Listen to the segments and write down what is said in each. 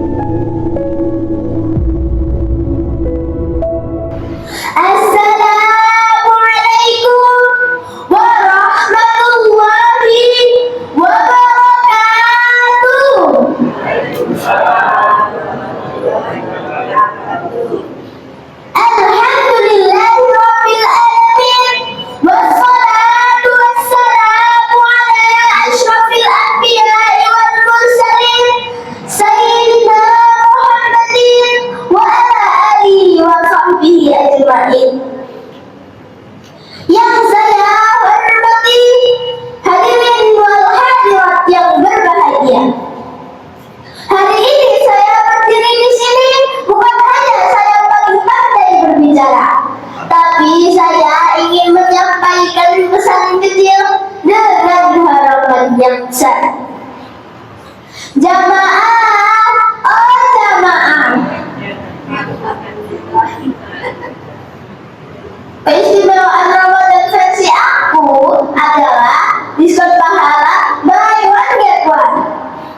Assalamualaikum warahmatullahi wabarakatuh. Alhamdulillahirabbil alamin wassalatu wassalamu ala asyrafil anbiya'i wal mursalin sayyidina Muhammadin wa ala alihi wa sahbihi ajma'in. Yang saya hormati hadirin wal hadirat yang berbahagia. Hari ini saya berdiri di sini bukan hanya saya paling pandai berbicara, tapi saya ingin menyampaikan pesan kecil dengan harapan yang besar. Jamaah, oh jamaah. Keistimewaan Ramadan versi aku adalah diskon pahala buy one get one.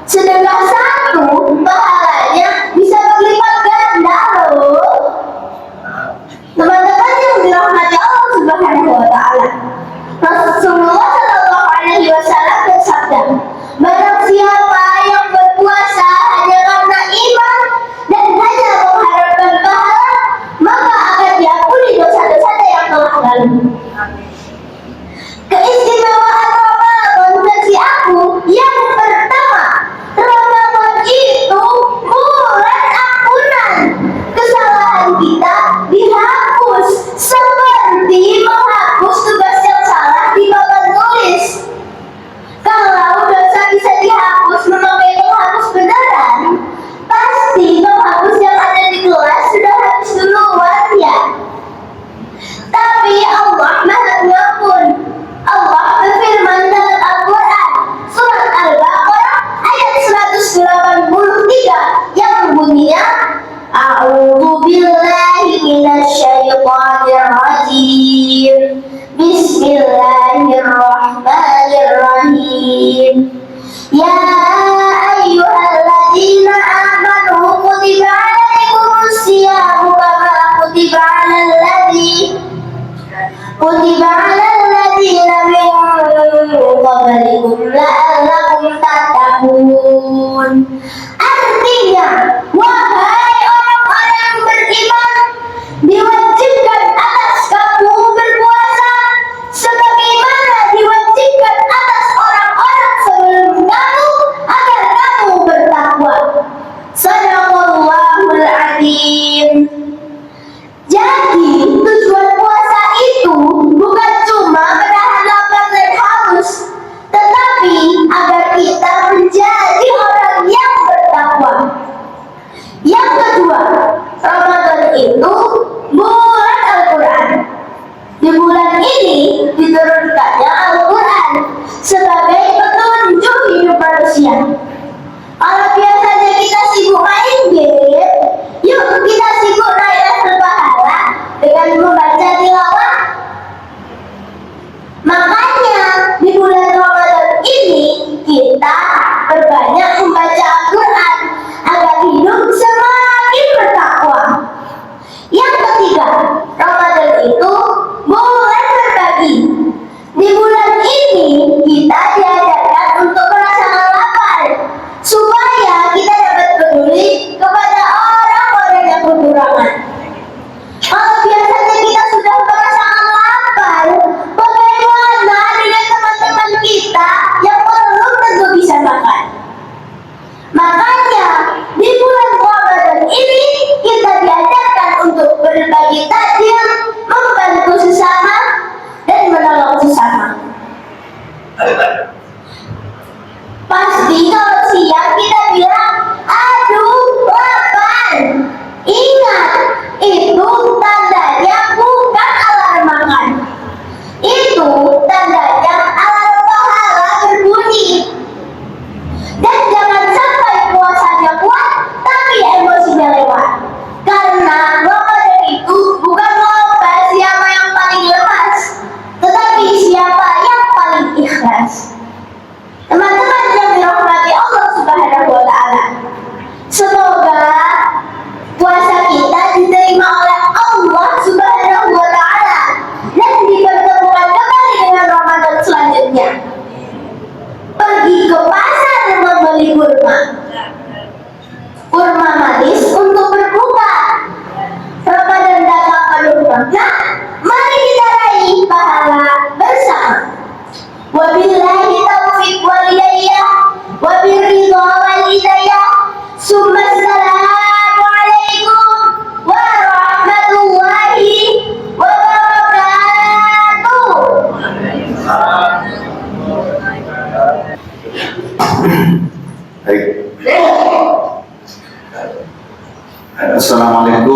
Sedangkan satu pahalanya bisa berlipat ganda loh. Teman-teman yang dirahmati Allah Subhanahu wa taala. Rasulullah Shallallahu alaihi wasallam bersabda, barang siapa yang berpuasa hanya karena iman dan hanya mengharapkan pahala, maka akan diampuni dosa-dosanya yang telah lalu. Keistimewaan Ramadan versi aku yang pertama, Ramadan itu bulan ampunan. Kesalahan kita dihapus seperti menghapus tugas yang salah di papan tulis. Kalau dosa bisa dihapus memakai penghapus beneran, pasti penghapus yang ada di kelas sudah habis duluan ya. Tapi Allah Maha Pengampun. Allah berfirman dalam Al-Quran surat Al-Baqarah ayat 183 yang bunyinya, A'udzu billahi minasyaitonir rajim. Bismillahirrahmanirrahim. Ya ayyuhalladzina amanu kutiba alaikumus syiyamu kama kutiba alal ladzina min qablikum la'allakum tattaqun. Artinya, wahai orang-orang beriman, diwajibkan atas kamu berpuasa sebagaimana diwajibkan atas orang-orang sebelum kamu agar kamu bertakwa. Shadaqallahul adzim. Jadi, tujuan puasa itu bukan cuma menahan lapar dan haus, tetapi agar kita menjadi orang yang bertakwa. Yang kedua, Ramadan itu bulan Al-Quran. Di bulan ini diturunkannya Al-Quran sebagai petunjuk hidup manusia. Kalau biasanya kita sibuk main game, yuk kita sibuk naik level pahala dengan membaca tilawah. Makanya di bulan Ramadan ini kita berbanyak membaca Al-Quran agar hidup semakin bertakwa. Yang ketiga, Ramadan itu bulan berbagi. Di bulan ini kita diajarkan untuk merasakan lapar supaya kita dapat peduli kepada orang-orang yang kekurangan. Kalau biasanya kita sudah merasakan lapar, bagaimana dengan teman-teman kita yang belum tentu bisa makan?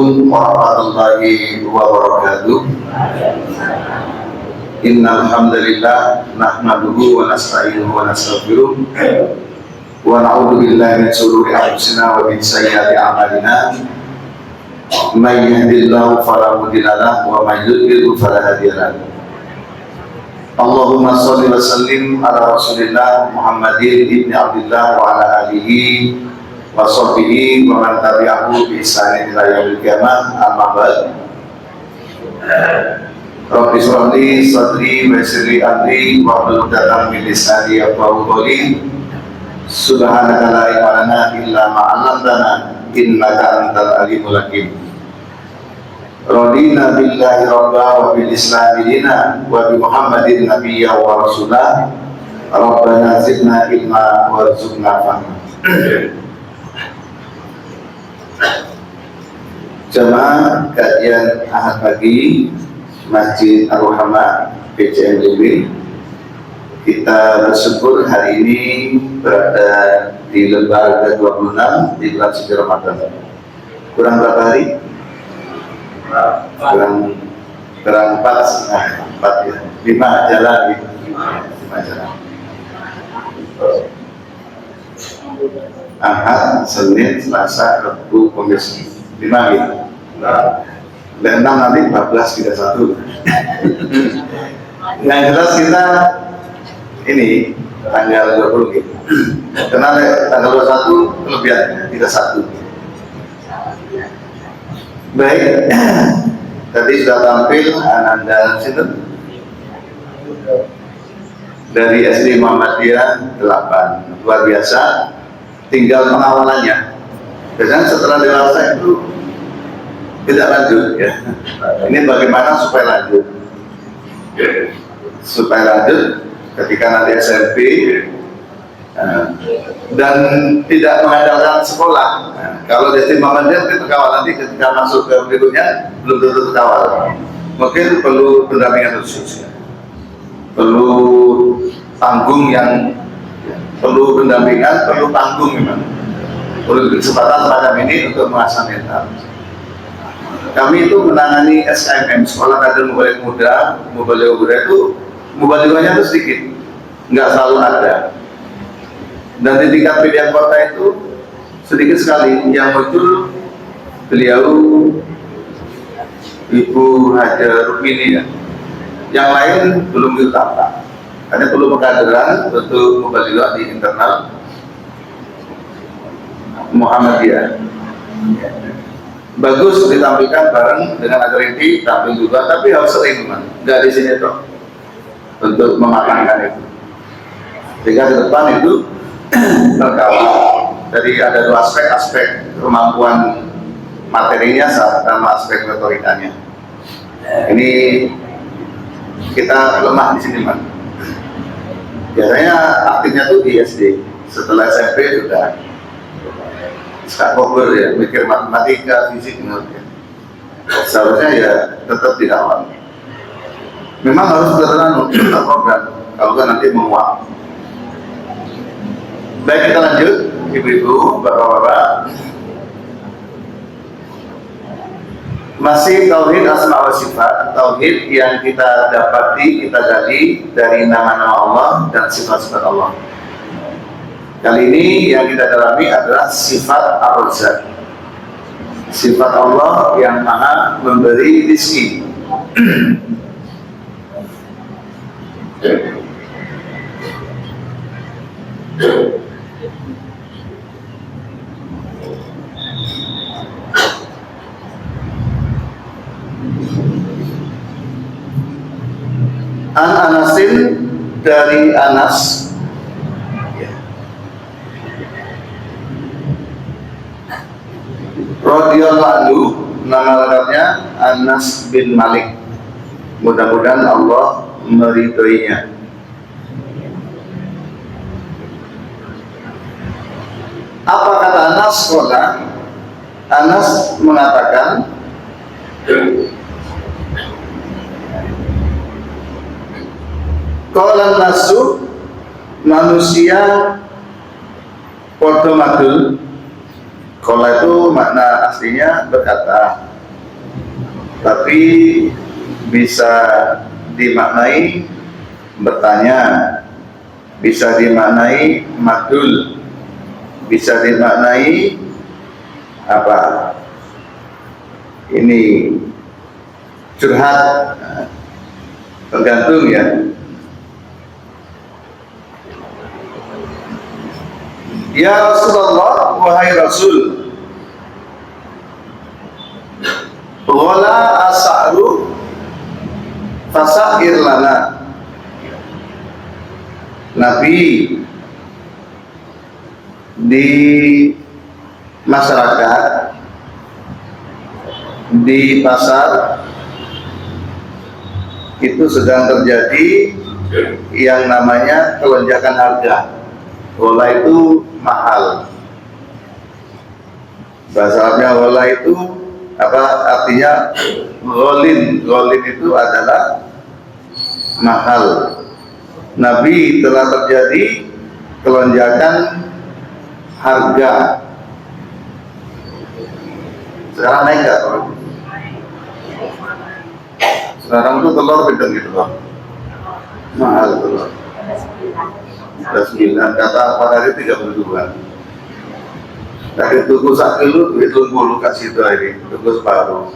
Assalamualaikum warahmatullahi wabarakatuh. Innal hamdalillah nahmaduhu wa nasta'inuhu wa nastaghfiruh wa na'udzu billahi min shururi anfusina wa min sayyiati a'malina. May yahdihillahu fala mudilla lahu wa may yudlil fala hadiya lahu. Allahumma shalli wa sallim ala Rasulillah Muhammadin ibni Abdillah wa ala alihi wa sahbihi wa man tabi'ahu bi ihsanin ila yaumil qiyamah. Amma ba'd. Rabbi shrah li sadri wa yassir li amri wahlul 'uqdatam min lisani yafqahu qawli. Subhanaka la ilma lana illa ma 'allamtana innaka antal alimul hakim. Radina billahi rabba wa bil islami dina wa bi Muhammadin nabiyya wa rasulah. Rabbana zidna ilma warzuqna fahma. Jamaah kajian Ahad pagi Masjid Ar-Rahmah PCMDB, kita bersyukur hari ini berada di lembar ke-26 di bulan suci Ramadan. Kurang berapa hari? Kurang 4 ya, 5 jalan gitu. 5 jalan. Ahad, Senin, Selasa, Rabu, Kamis, 5 gitu. Dan 6 nanti 14 tidak 1. Yang jelas kita ini tanggal 20 gitu. Karena tanggal 21 kelebihan, tidak 1. Baik, tadi sudah tampil Ananda Sinten dari SD Muhammadiyah 8, luar biasa. Tinggal pengawalannya. Biasanya setelah dewasa itu tidak lanjut ya. Ini bagaimana supaya lanjut? Supaya lanjut ketika nanti SMP dan tidak mengandalkan sekolah. Kalau di SD Muhammadiyah kita kawal, nanti ketika masuk ke berikutnya belum tentu kawal. Mungkin perlu pendampingan khusus, perlu tanggung yang perlu pendampingan, perlu tanggung memang. Perlu kesempatan semacam ini untuk mengasah mental. Kami itu menangani SKMM, Sekolah Kader Mubalik Muda. Mubalik Muda itu mubalighnya itu sedikit, nggak selalu ada. Dan di tingkat pilihan kota itu sedikit sekali yang muncul. Beliau Ibu Hajar Rukmini ya. Yang lain belum ditata. Hanya perlu pengkaderan untuk mubalighah di internal Muhammadiyah. Bagus ditampilkan bareng dengan agar ini tampil juga, tapi harus sering man. Nggak di sini toh untuk mematangkan itu. Sehingga ke depan itu terkawal. Jadi ada 2 aspek kemampuan materinya sama aspek retorikanya. Ini kita lemah di sini man. Biasanya aktifnya tuh di SD, setelah SMP sudah kober ya, mikir matematika, fisik, ya. Seharusnya ya tetap dikawal. Memang harus berterang program, kalau kan nanti menguap. Baik, kita lanjut, ibu-ibu, bapak-bapak. Masih tauhid asma wa sifat, tauhid yang kita dapati, kita gali dari nama-nama Allah dan sifat-sifat Allah. Kali ini yang kita dalami adalah sifat Ar-Razzaq, sifat Allah yang maha memberi rezeki. An Anasin, dari Anas radhiyallahu anhu, nama lengkapnya Anas bin Malik. Mudah-mudahan Allah meridhoinya. Apa kata Anas? Anas mengatakan, qala nasu, manusia podo madul. Qala itu makna aslinya berkata, tapi bisa dimaknai bertanya, bisa dimaknai madul, bisa dimaknai apa? Ini curhat, tergantung ya. Ya Rasulullah, wahai Rasul, wala as'aru fasair lana. Nabi di masyarakat, di pasar itu sedang terjadi yang namanya kelonjakan harga. Wala itu mahal. Bahasa Arabnya wala itu apa artinya? Gholin. Gholin itu adalah mahal. Nabi telah terjadi kelonjakan harga. Sekarang naik nggak? Sekarang tuh telur beda gitu loh, mahal telur. 9 kata pada hari 32. Dari tuku 1 kilo, duit 20 kasih itu lagi, tuku separuh.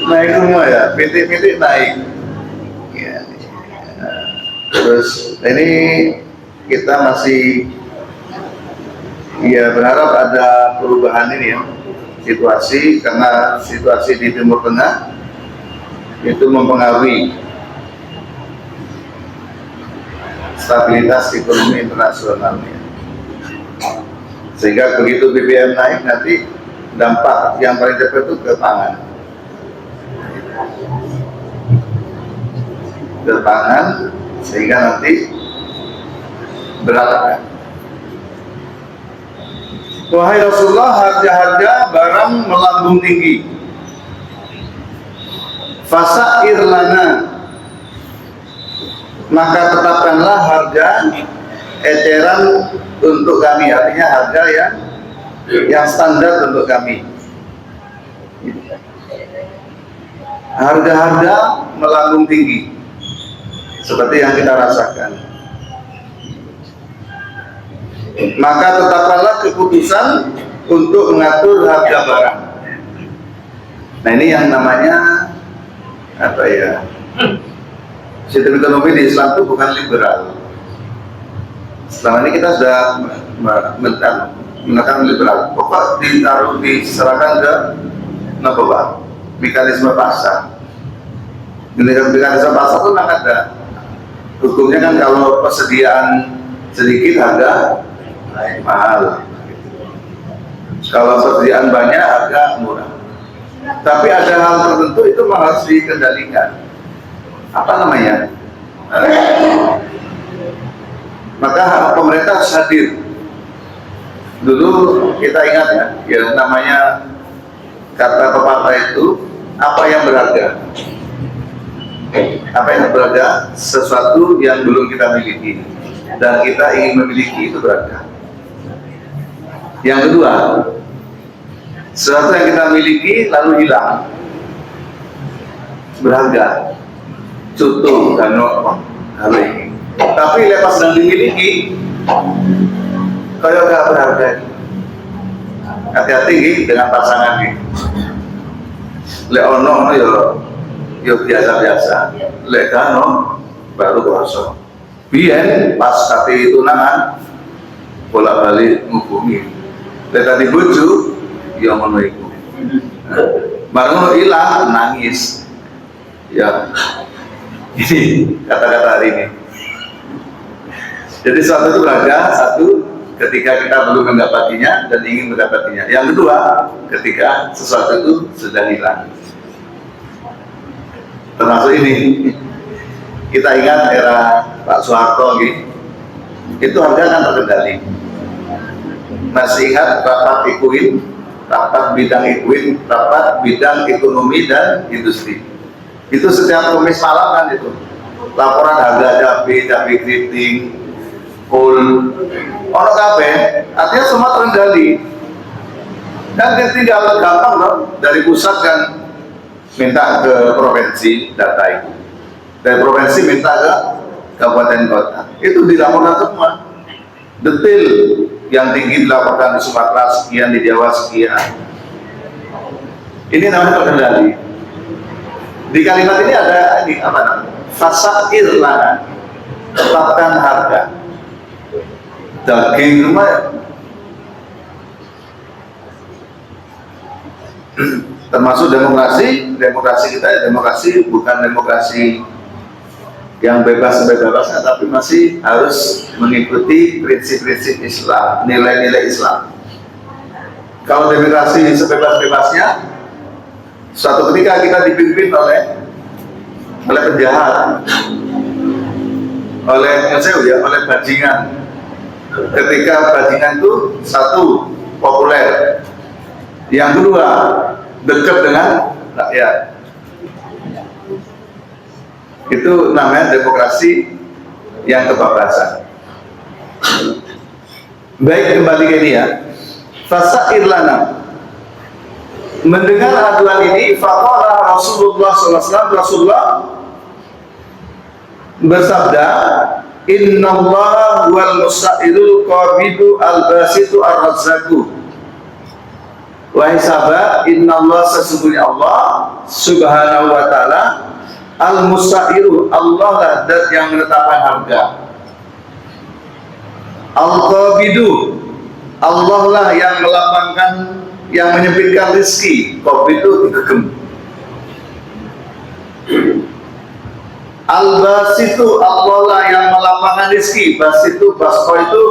Naik semua ya, PT naik. Ya. Terus ini kita masih ya berharap ada perubahan ini ya, situasi, karena situasi di Timur Tengah itu mempengaruhi stabilitas ekonomi internasionalnya, sehingga begitu BBM naik nanti dampak yang paling cepat itu ke pangan, sehingga nanti berat. Wahai Rasulullah, harga-harga barang melambung tinggi. Fasair lana, maka tetapkanlah harga eceran untuk kami, artinya harga yang standar untuk kami. Harga-harga melambung tinggi seperti yang kita rasakan. Maka tetapkanlah keputusan untuk mengatur harga barang. Nah, ini yang namanya apa ya? Sistem ekonomi di Islam itu bukan liberal. Selama ini kita sudah menekan liberal. Pokok diserahkan ke mekanisme pasar. Mekanisme pasar itu memang ada. Hukumnya kan kalau persediaan sedikit harga mahal. Kalau persediaan banyak harga murah. Tapi ada hal tertentu itu harus dikendalikan. Apa namanya? Maka pemerintah harus hadir. Dulu kita ingat ya namanya kata pepatah itu, apa yang berharga? Apa yang berharga? Sesuatu yang belum kita miliki dan kita ingin memiliki, itu berharga. Yang kedua, sesuatu yang kita miliki lalu hilang, berharga. Contoh hal ini. Tapi lepas dan dimiliki, kayak gak berharga. Hati-hati dengan pasangan ini. Leono yo biasa-biasa, lekano baru kosong. Biyen pas kate tunangan bolak-balik ngubungi. Lek tadi bojo yo ngono iku. Bareng hilang nangis. Ya. Ini kata-kata hari ini. Jadi suatu itu berharga, satu ketika kita belum mendapatinya dan ingin mendapatinya. Yang kedua, ketika sesuatu itu sudah hilang. Termasuk ini, kita ingat era Pak Soeharto gitu. Itu harga kan terkendali. Masih ingat rapat Ikuin, rapat bidang Ikuin, rapat bidang ekonomi dan industri. Itu setiap Kamis malam kan itu laporan harga cabai keriting, kol, ono kabeh, artinya semua terkendali. Kan dia tinggal gampang loh, dari pusat kan minta ke provinsi data itu, dari provinsi minta ke kabupaten kota, itu dilaporkan semua detail, yang tinggi dilaporkan di Sumatera sekian, di Jawa sekian. Ini namanya terkendali. Di kalimat ini ada ini apa namanya? Fasair lana, tetapkan harga daging lumayan. Termasuk demokrasi kita ya, demokrasi bukan demokrasi yang bebas-bebasnya, tapi masih harus mengikuti prinsip-prinsip Islam, nilai-nilai Islam. Kalau demokrasi sebebas-bebasnya, suatu ketika kita dipimpin oleh penjahat, oleh bajingan. Ketika bajingan itu satu, populer, yang kedua dekat dengan rakyat, itu namanya demokrasi yang kebablasan. Baik, kembali ke ini ya. Fasair lana, mendengar aduan ini, faqala Rasulullah SAW, Rasulullah bersabda, innallaha wal musairul qabidu al-basitu ar-razzaku. Wahai sahabat, innallaha, sesungguhnya Allah subhanahu wa ta'ala, al-musairu, Allah lah dat yang menetapkan harga. Al-qabidu, Allah lah yang melapangkan, yang menyempitkan rezeki. Qabidu digegem. Al-basitu, Allah lah yang melapangkan rezeki. Basitu, basko itu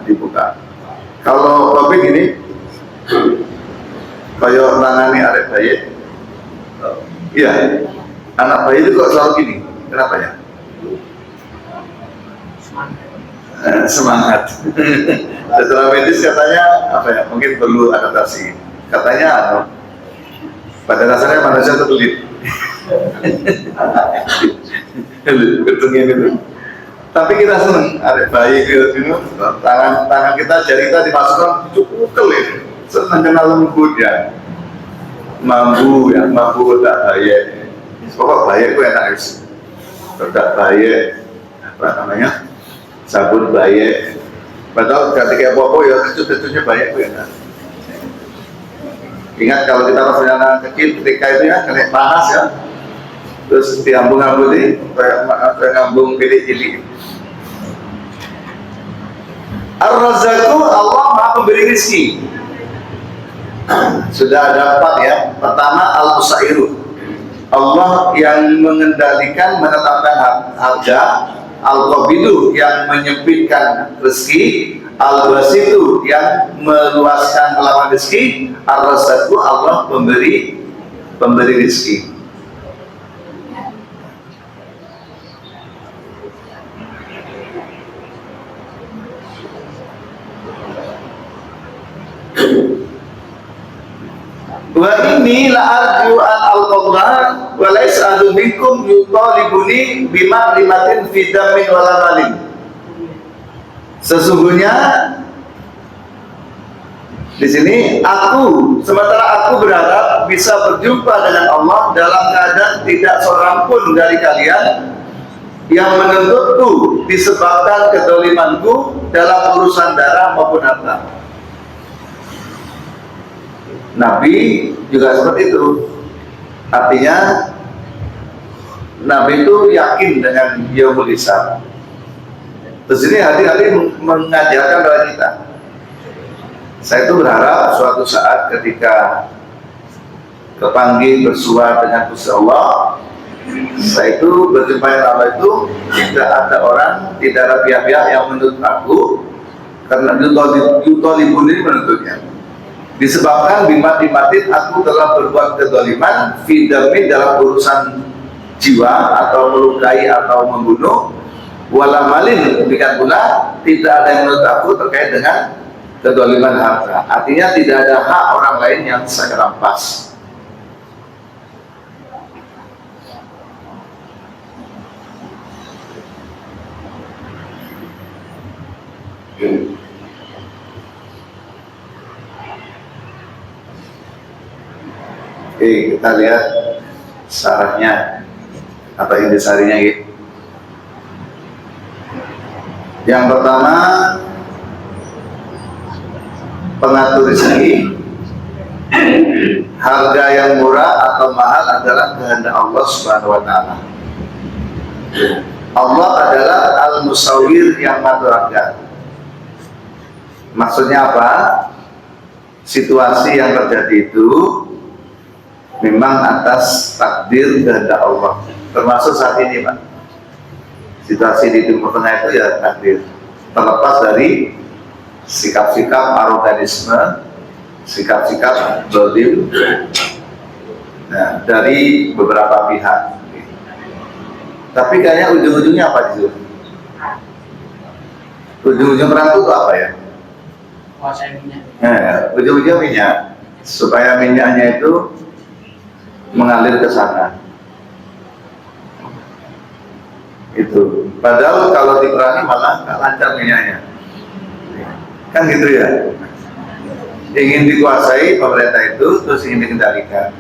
dibuka. Kalau qabid ini kayak nangani arek bayi. Iya, anak bayi itu kok selalu gini, kenapa ya? Semangat. Setelah medis katanya apa ya? Mungkin perlu adaptasi. Katanya pada dasarnya manusia terpelit. Ketengin itu. Tapi kita seneng, arek bayi gitu, tangan kita, jari kita dimasukkan cukup kelir. Senang kenal lembut ya, mampu tak baik. Pokok baik itu enak sih. Tak baik, apa namanya, sabun baik. Padahal ketika apa ya cucu-cucunya baik itu enak. Ingat kalau kita masih anak kecil ketika itu ya kena panas ya, terus diambung-ambungi kayak ngambung pilih cilik. Ar-Razzaku, Allah Maha Pemberi rezeki. Sudah ada 4 ya. Pertama, Al-Musairu, Allah yang mengendalikan, menetapkan harga. Al-Qabidu, yang menyempitkan rezeki. Al-Basitu, yang meluaskan lapangan rezeki. Ar-Razzaku, Allah pemberi rezeki. Wa inni la arju an al-qadha wa laysa adu minkum yutalibuni bima limatin fi damin wala malin. Sesungguhnya di sini sementara aku berharap bisa berjumpa dengan Allah dalam keadaan tidak seorang pun dari kalian yang menuntutku disebabkan kedolimanku dalam urusan darah maupun harta. Nabi juga seperti itu. Artinya Nabi itu yakin dengan yaumul hisab. Terus ini hati-hati mengajarkan kepada kita. Saya itu berharap suatu saat ketika kepanggil bersua dengan Gusti Allah, saya itu berjumpa dengan Allah itu tidak ada orang, tidak ada pihak-pihak yang menuntut aku, karena yutolibun ini menuntutnya. Disebabkan bimat-bimatin aku telah berbuat kedoliman fidamin dalam urusan jiwa atau melukai atau membunuh, walamalin demikian pula tidak ada yang menurut aku terkait dengan kedoliman harta. Artinya tidak ada hak orang lain yang saya rampas. Oke, kita lihat syarahnya atau intisarinya gitu. Yang pertama, pengatur rezeki, harga yang murah atau mahal adalah kehendak Allah Subhanahu wa taala. Allah adalah al-musawwir yang mengatur. Maksudnya apa? Situasi yang terjadi itu memang atas takdir kehendak Allah. Termasuk saat ini, Pak. Situasi di Timur Tengah itu ya takdir. Terlepas dari sikap-sikap aroganisme, sikap-sikap zalim, nah, dari beberapa pihak. Tapi kayaknya ujung-ujungnya apa di situ? Ujung-ujung perang itu apa ya? Kuasai minyak. Ujung-ujungnya minyak, supaya minyaknya itu mengalir ke sana. Itu. Padahal kalau diperangi malah nggak lancar minyaknya. Kan gitu ya. Ingin dikuasai pemerintah itu, terus ingin dikendalikan.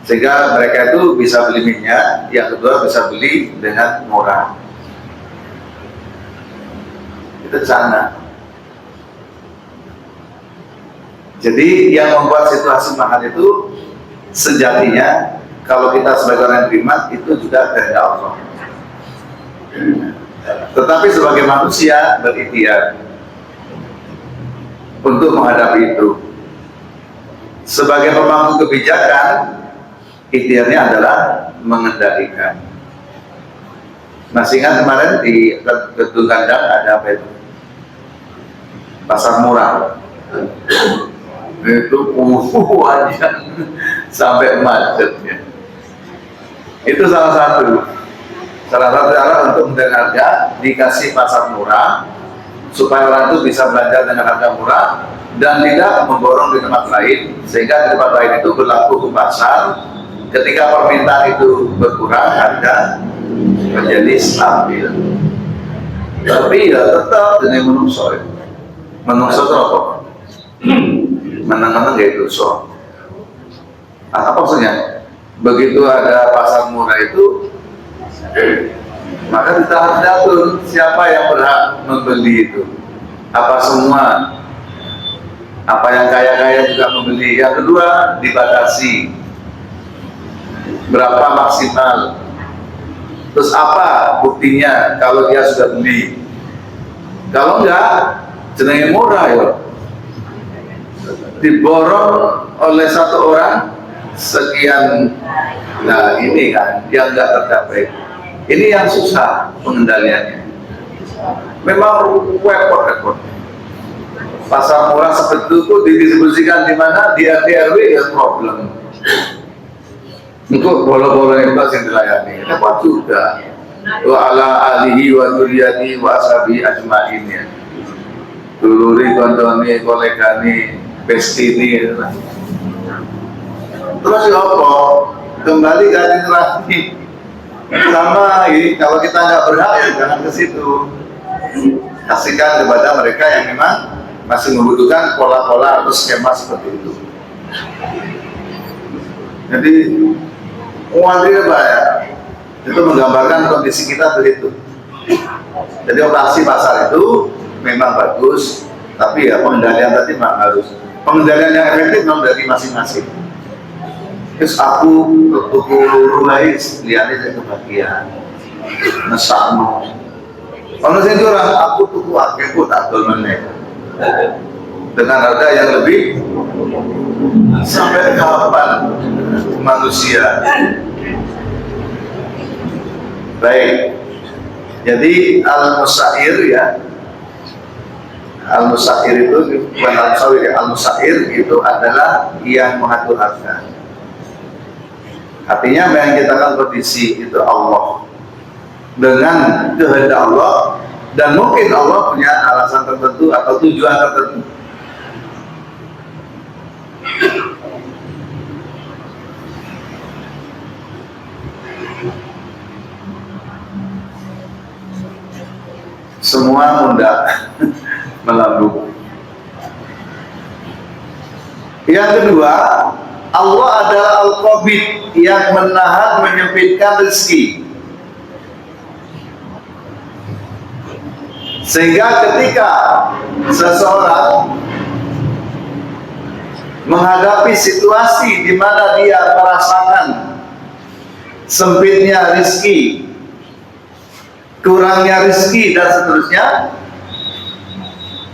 Sehingga mereka itu bisa beli minyak, yang kedua bisa beli dengan murah. Itu ke sana. Jadi yang membuat situasi mahal itu sejatinya kalau kita sebagai orang yang beriman itu juga kehendak Allah. Tetapi sebagai manusia berikhtiar untuk menghadapi itu. Sebagai pemangku kebijakan, ikhtiarnya adalah mengendalikan. Masih ingat kemarin di Gedung Kandang ada apa itu? Pasar murah. Itu aja sampai macet ya. Itu salah satu cara untuk mendengar harga, dikasih pasar murah supaya orang itu bisa belanja dengan harga murah dan tidak memborong di tempat lain, sehingga di tempat lain itu berlaku ke pasar. Ketika permintaan itu berkurang, harga menjadi stabil. Tapi ya tetap dengan menungso itu apa? Menang-menang yaitu so. Apa maksudnya? Begitu ada pasar murah itu, maka kita harus diatur siapa yang berhak membeli itu. Apa semua? Apa yang kaya-kaya juga membeli? Yang kedua, dibatasi berapa maksimal. Terus apa buktinya kalau dia sudah beli? Kalau enggak, jenenge murah ya. Diborong oleh satu orang sekian. Nah ini kan yang nggak tercapai. Ini yang susah pengendaliannya. Memang repot. Pasar murah seperti itu didistribusikan di mana? Di RT RW ya problem. Untuk bola-bola yang yang dilayani, repot juga. Wa ala alihi wa dzurriyyati wa ashabi ajmain ya. Duluri kontoni kolegani Bestini. Terus ya apa? Kembali ke literasi. Sama ini kalau kita nggak berhak ya jangan ke situ. Kasihkan kepada mereka yang memang masih membutuhkan pola-pola atau skema seperti itu. Jadi muadil ya, itu menggambarkan kondisi kita begitu. Jadi operasi pasar itu memang bagus, tapi ya pengendalian tadi memang harus. Pengendalian yang efektif memang dari masing-masing. Terus aku tuku rumah lihatnya saya kebahagiaan nesakno. Kalau saya curang, aku tuku aku tak dolmen dengan harga yang lebih. Sampai kapan manusia? Baik. Jadi al-musair ya. Al-musair itu bukan al-musawir ya. Al-musair itu adalah yang mengatur harga. Artinya yang kita akan kondisi itu Allah dengan kehendak Allah, dan mungkin Allah punya alasan tertentu atau tujuan tertentu. Semua mudah melambung. Yang kedua, Allah adalah Al-Qabid yang menahan, menyempitkan rezeki. Sehingga ketika seseorang menghadapi situasi di mana dia merasakan sempitnya rezeki, kurangnya rezeki dan seterusnya,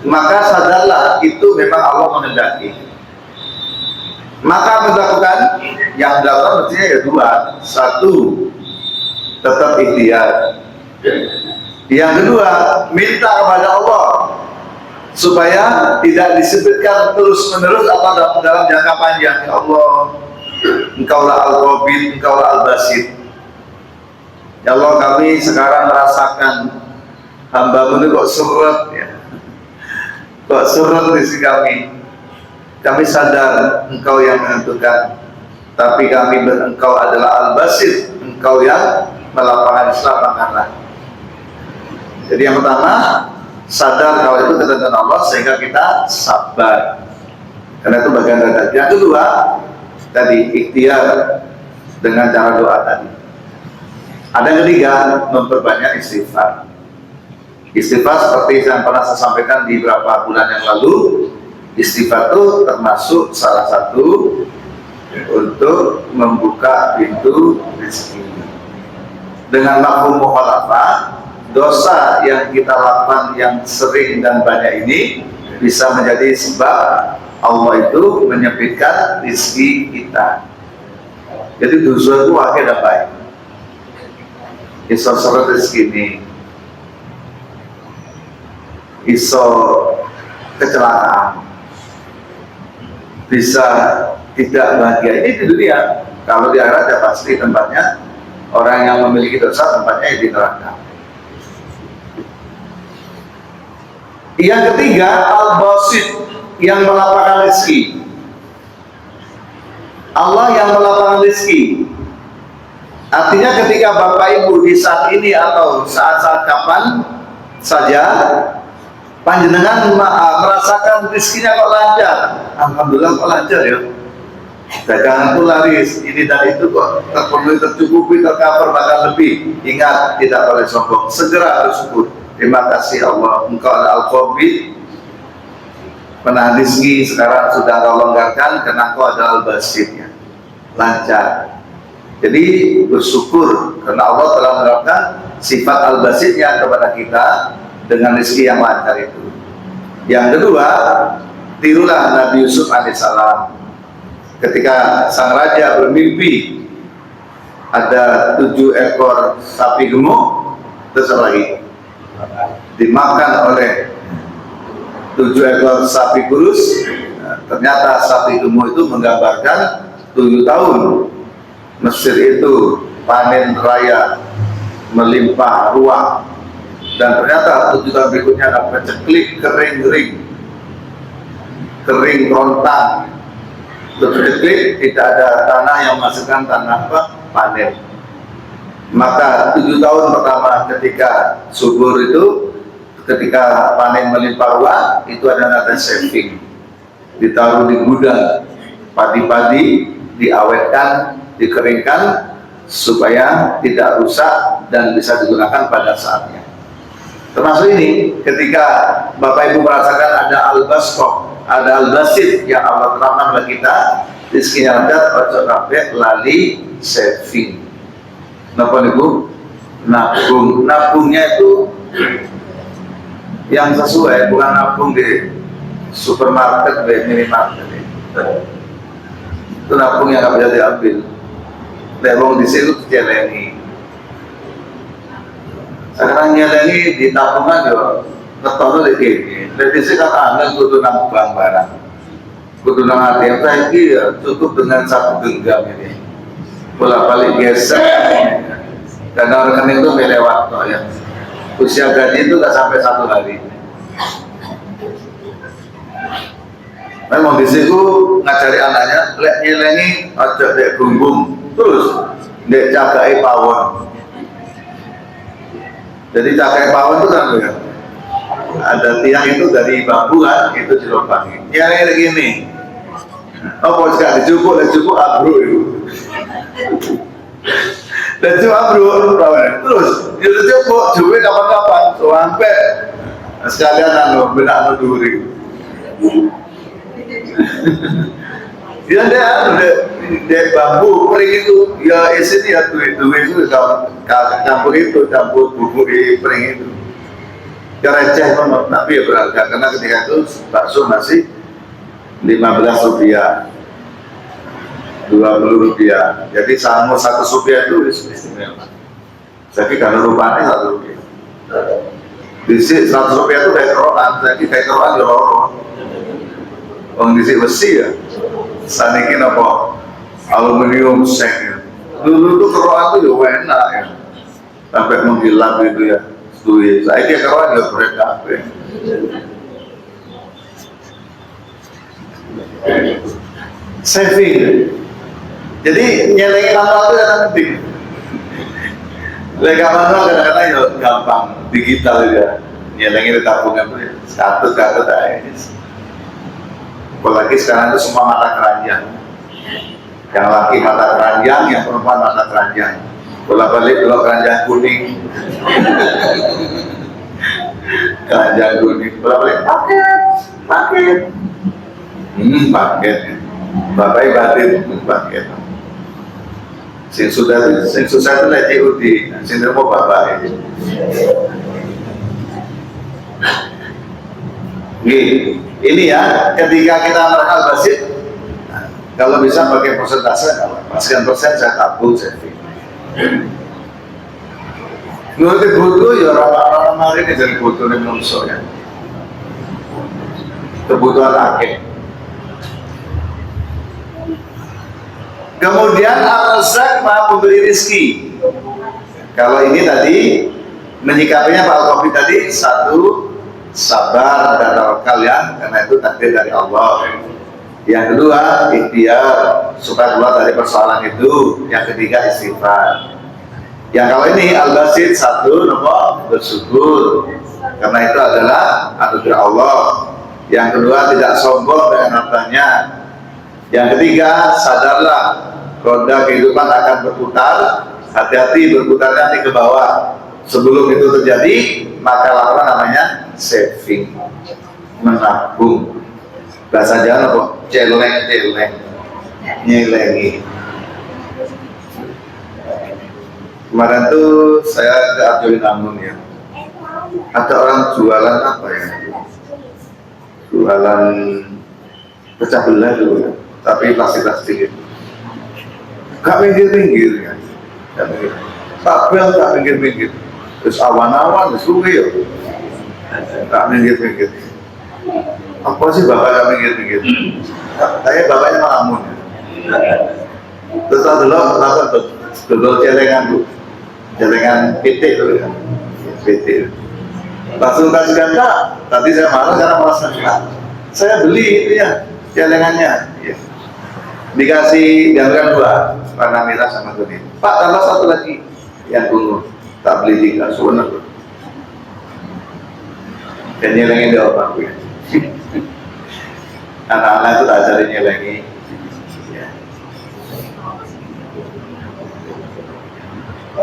maka sadarlah itu memang Allah menghendaki. Maka melakukan yang dilakukan mestinya ya dua. Satu, tetap ikhtiar. Yang kedua, minta kepada Allah supaya tidak disebutkan terus menerus atau dalam jangka panjang. Ya Allah, Engkaulah Al-Qabid, Engkaulah Al-Basit. Ya Allah, kami sekarang merasakan hamba-Mu kok surat ya. Kok surat rezeki kami. Kami sadar Engkau yang menentukan, tapi kami Engkau adalah Al-Basit, Engkau yang melapangkan selapangkanlah. Jadi yang pertama, sadar kalau itu ketentuan Allah sehingga kita sabar, karena itu bagian dari. Yang kedua, tadi ikhtiar dengan cara doa tadi. Ada yang ketiga, memperbanyak istighfar. Istighfar seperti yang pernah saya sampaikan di beberapa bulan yang lalu, istighfar itu termasuk salah satu untuk membuka pintu rezeki. Dengan mafhum mukhalafah, dosa yang kita lakukan yang sering dan banyak ini bisa menjadi sebab Allah itu menyempitkan rezeki kita. Jadi dosa itu akhirnya baik. Iso seret rezeki ini, iso kecelakaan, bisa tidak bahagia. Ini di dunia. Kalau di akhirat ya pasti tempatnya orang yang memiliki dosa, tempatnya di neraka. Yang ketiga, Al-Basit, yang melapangkan rezeki. Allah yang melapangkan rezeki. Artinya ketika Bapak Ibu di saat ini atau saat-saat kapan saja panjenengan merasakan rezekinya kok lancar, alhamdulillah kok lancar ya, dagangan itu laris, ini dan itu kok terpenuhi, tercukupi, tercover, bahkan lebih. Ingat, tidak boleh sombong, segera bersyukur. Terima kasih Allah, Engkau adalah Al-Qabid, penahan rezeki sekarang sudah Engkau longgarkan karena Engkau adalah Al-Basit, lancar. Jadi bersyukur karena Allah telah menerapkan sifat Al-Basitnya kepada kita dengan rezeki yang lancar itu. Yang kedua, tirulah Nabi Yusuf alaihissalam. Ketika sang raja bermimpi ada 7 ekor sapi gemuk, terus lagi dimakan oleh 7 ekor sapi kurus. Ternyata sapi gemuk itu menggambarkan 7 tahun Mesir itu panen raya, melimpah ruah, dan ternyata 7 tahun berikutnya ada peceklik, kering rontang, peceklik, tidak ada tanah yang menghasilkan tanah panen. Maka 7 tahun pertama ketika subur itu, ketika panen melimpah ruah, itu ada saving, ditaruh di gudang, padi-padi diawetkan, dikeringkan supaya tidak rusak dan bisa digunakan pada saatnya. Termasuk ini, ketika Bapak Ibu merasakan ada Al-Basqah, ada Al-Basit yang Allah terapkan bagi kita, rezekinya lancar, ojo kabeh lali saving. Napa niku? Nabung. Nabungnya itu yang sesuai, bukan nabung di supermarket, di minimarket. Itu nabung yang nggak bisa diambil. Lewong di situ dijeleni. Sekarang nyelengi di tabungan yo ketemu lagi. Jadi sih kan angin kudu nang bank barang, kudu nang ATM. Tapi ya cukup dengan 1 genggam ini. Bolak-balik gesek. Karena rekening itu milih waktu ya. Usia gaji itu nggak sampai 1 hari. Memang di situ ngajari anaknya, lek nyelengi aja dek bumbung. Terus dek cakai pawon. Jadi cakai pawon itu kan ya, ada tiang itu dari bambu kan, itu dilobangi. Ya kayak gini, Apa sekarang cukup abro itu. Dan cukup abro, terus itu cukup kapan-kapan, sampai sekalian benak duri. Ya dia bambu pering itu ya isi ya itu campur bubuk di pering itu. Ya receh banget, tapi ya berharga karena ketika itu bakso masih 15 rupiah, 20 rupiah. Jadi sama 100 rupiah itu istimewa. Jadi karena rupanya 1 rupiah. Di sini 100 rupiah itu kayak kerokan, jadi kayak kerokan ya lorong. Orang di sini besi ya. Saniki apa? Aluminium seng ya. Dulu tuh kerokan tuh ya enak ya. Sampai menghilang gitu ya. Saya kira kerokan ya mereka. Saving. Jadi nyelengin manual itu kadang penting. Nyelengin manual kadang-kadang ya gampang, digital ya. Nyelengin di tabungan itu ya. Satu aja. Apalagi sekarang itu semua mata keranjang. Yang laki mata keranjang, yang perempuan mata keranjang. Bolak-balik kalau keranjang kuning. Keranjang kuning. Bolak-balik paket. Paket. Bapak batin paket. Sing susah itu lagi uti. Sing mau bapak ini. Ini ya, ketika kita merekal basit, kalau bisa pakai persentase, sekian persen saya tabung saving. Menurut butuh ya orang-orang ini jadi butuh yang menungso ya. Kebutuhan akhir. Kemudian Ar-Razzaq Maha Pemberi Rizki. Kalau ini tadi menyikapinya Pak Al-Qabi tadi satu, sabar dan tawakal ya, karena itu takdir dari Allah. Yang kedua, ikhtiar supaya keluar dari persoalan itu. Yang ketiga, istighfar. Yang kalau ini Al-Basit satu, nomor bersyukur karena itu adalah anugerah Allah. Yang kedua, tidak sombong dengan hartanya. Yang ketiga, sadarlah roda kehidupan akan berputar, hati-hati berputar nanti ke bawah. Sebelum itu terjadi, maka lakukan namanya saving, menabung. Bahasa Jawa apa? Celeng, nyelengi. Kemarin tuh saya ke Arjuna Namun ya, ada orang jualan apa ya? Jualan pecah belah dulu ya, tapi plastik-plastik itu. Gak pinggir-pinggir ya, tabel gak pinggir-pinggir. Terus awan-awan, suwi ya, gak pinggir-pinggir. Apa sih bapak gak pinggir-pinggir? Saya bapaknya Malamun ya. Terus dulu celengan dulu, celengan PT dulu ya, PT. Langsung kasih kata, tadi saya marah karena merasa saya beli itu ya, celengannya. Ya. Dikasih gambaran 2, warna merah sama kuning. Pak, tambah 1 lagi yang ungu. Tak beli 3, sebenarnya. Dan nyelengin di otak gue. Anak-anak itu tak ajarin nyelengi.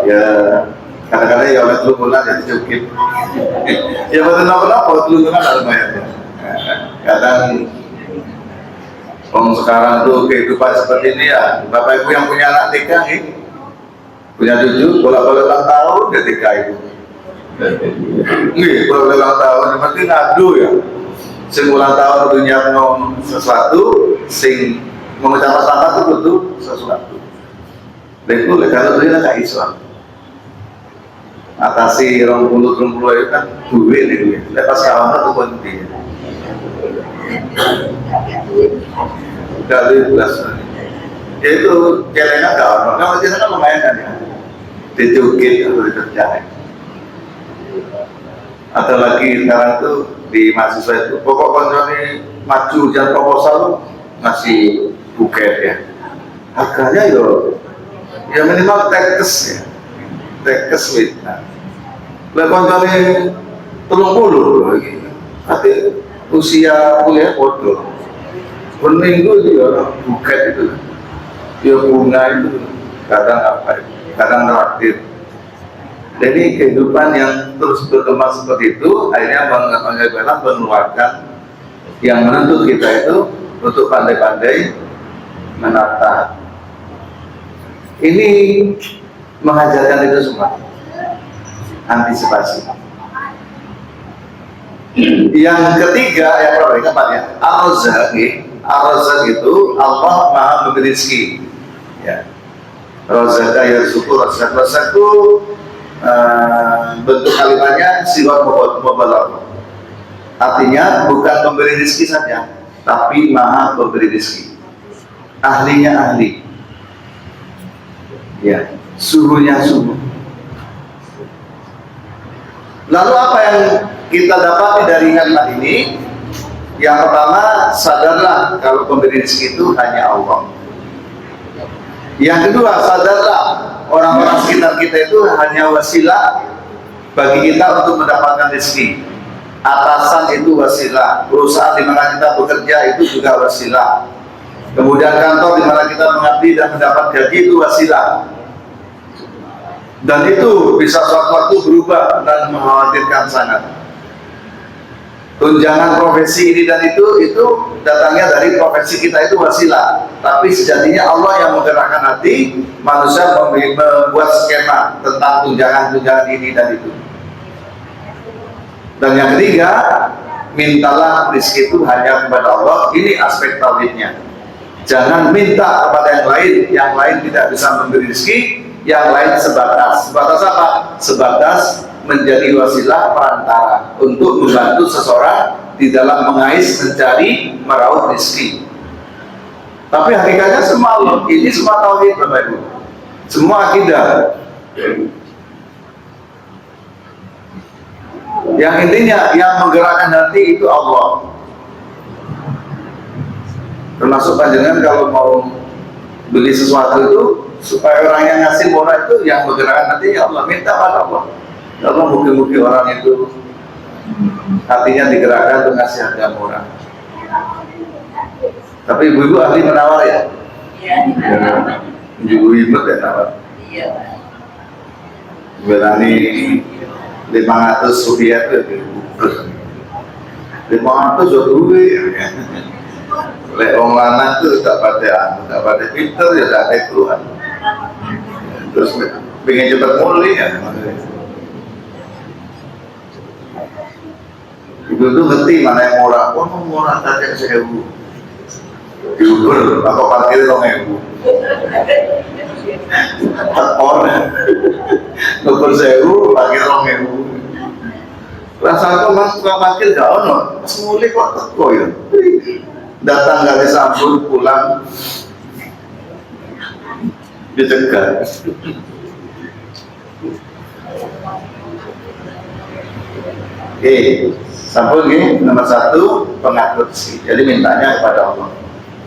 Ya, kadang-kadang ya oleh telungan jadi cukit. Ya betul apa-apa, telungan ada lumayan. Kadang sekarang tuh kehidupan seperti ini ya, bapak ibu yang punya anak nikah ini, punya cucu, bolak-balik ulang tahun ketika itu. Nih, bolak-balik ulang tahun, yang penting ngadu ya. Sing ulang tahun dunia ngomong sesuatu, sing mengucapkan selamat itu butuh sesuatu. Dan itu kalau dia nggak Islam. Atasi 20 itu kan duit nih, lepas kawan itu penting. Dari belas, itu celengan kawan, kalau celengan kan lumayan kan ya, dicukit atau dikerjain. Atau lagi sekarang tuh di mahasiswa itu, pokok kontrolnya maju jangan proposal ngasih buket ya, harganya ya minimal tekes ya, tekes wit. Lah kontrolnya 30 lagi, nanti usia kuliah bodoh. Minggu itu ya buket itu, ya bunga itu, kadang apa, kadang traktir. Jadi kehidupan yang terus berkembang seperti itu akhirnya mengeluarkan yang menuntut kita itu untuk pandai-pandai menata. Ini mengajarkan itu semua, antisipasi. Yang ketiga, yang keempat ya, ar-razaq. Ar-razaq itu Allah Maha memberi rezeki. Ya. Razaq ya syukur, razaq itu bentuk kalimatnya siwak mubalagh. Artinya bukan memberi rezeki saja, tapi Maha memberi rezeki. Ahlinya ahli. Ya, suhunya suhu. Lalu apa yang kita dapati dari kalimat ini? Yang pertama, sadarlah kalau pemberi rezeki itu hanya Allah. Yang kedua, sadarlah orang-orang sekitar kita itu hanya wasilah bagi kita untuk mendapatkan rezeki. Atasan itu wasilah, perusahaan di mana kita bekerja itu juga wasilah. Kemudian kantor di mana kita mengabdi dan mendapat gaji itu wasilah. Dan itu bisa suatu waktu berubah dan mengkhawatirkan sangat. Tunjangan profesi ini dan itu datangnya dari profesi kita itu wasilah. Tapi sejatinya Allah yang menggerakkan hati manusia membuat skema tentang tunjangan ini dan itu. Dan yang ketiga, mintalah rezeki itu hanya kepada Allah. Ini aspek tauhidnya. Jangan minta kepada yang lain tidak bisa memberi rezeki, yang lain sebatas. Sebatas apa? Sebatas menjadi wasilah perantara untuk membantu seseorang di dalam mengais, mencari, meraup rezeki. Tapi hakikatnya semua Allah. Ini semua tauhid, Bapak Ibu. Semua akidah. Yang intinya yang menggerakkan hati itu Allah. Termasuk panjenengan kalau mau beli sesuatu itu supaya orang yang ngasih murah itu yang menggerakkan hati ya Allah, minta pada Allah. Ya Allah, mungkin orang itu hatinya digerakkan untuk ngasih harga murah. Tapi ibu-ibu ahli menawar ya? Iya. Ibu-ibu ya nawar. Iya. Berani 500 rupiah itu 500 duit. Lek wong lanang tuh tak pada pinter ya tak ada keluhan. Terus pengen cepat mulai ya. Ibu tuh ngerti mana yang murah. Oh murah tadi 1.000. Diukur atau parkir 2.000. Orang ukur 1.000 parkir 2.000. Rasa aku mas tukang parkir gak ono. Pas mulai kok teko ya. Datang gak disambut, pulang dicegat. Oke, sampun nih nomor 1 pengatur rezeki. Jadi mintanya kepada Allah.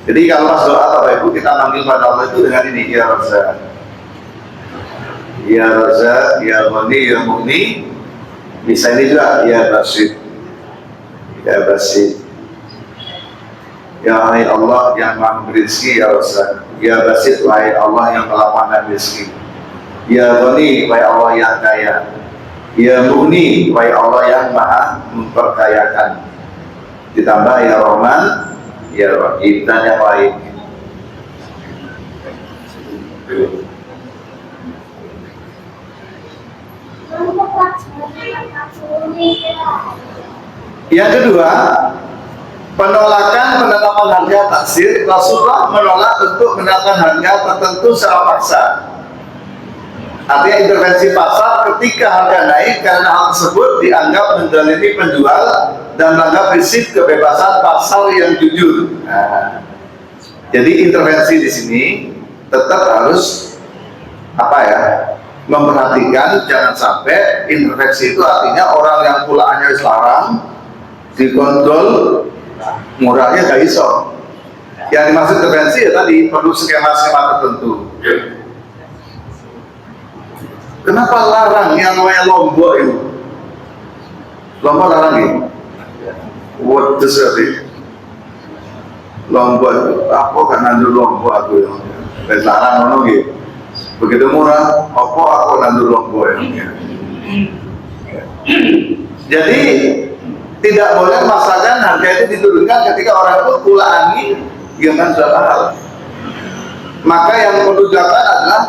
Jadi kalau pas doa Bapak Ibu kita manggil pada Allah itu dengan ini, ya Razzaq, ya Razzaq, ya Ghani, ya Mughni. Bisa ini juga ya Basit, ya Basit. Ya wahai Allah yang maha memberi rezeki, ya Razzaq. Ya Basit, wahai Allah yang melapangkan rezeki. Ya Ghani, wahai Allah yang kaya. Ya Mughni, wahai Allah yang maha memperkayakan. Ditambah ya Rahman, ya Rahim, dan yang lain. Yang kedua, penolakan penetapan harga taksir. Rasulullah menolak untuk menetapkan harga tertentu secara paksa. Artinya intervensi pasar ketika harga naik karena hal tersebut dianggap menzalimi penjual dan melanggar prinsip kebebasan pasar yang jujur. Nah, jadi intervensi di sini tetap harus apa ya? Memperhatikan jangan sampai intervensi itu artinya orang yang pulaannya larang dikontrol murahnya gak iso. Yang dimaksud intervensi ya tadi perlu skema-skema tertentu. Kenapa larang yang namanya Lombok itu? Lombok larang ya? What does it mean? Lombok itu apa kan nandur Lombok aku ya. Wis larang ngono nggih. Begitu murah, apa aku nandur Lombok ya. Jadi tidak boleh memaksakan harga itu diturunkan ketika orang itu kula angin yang kan sudah mahal. Maka yang perlu dilakukan adalah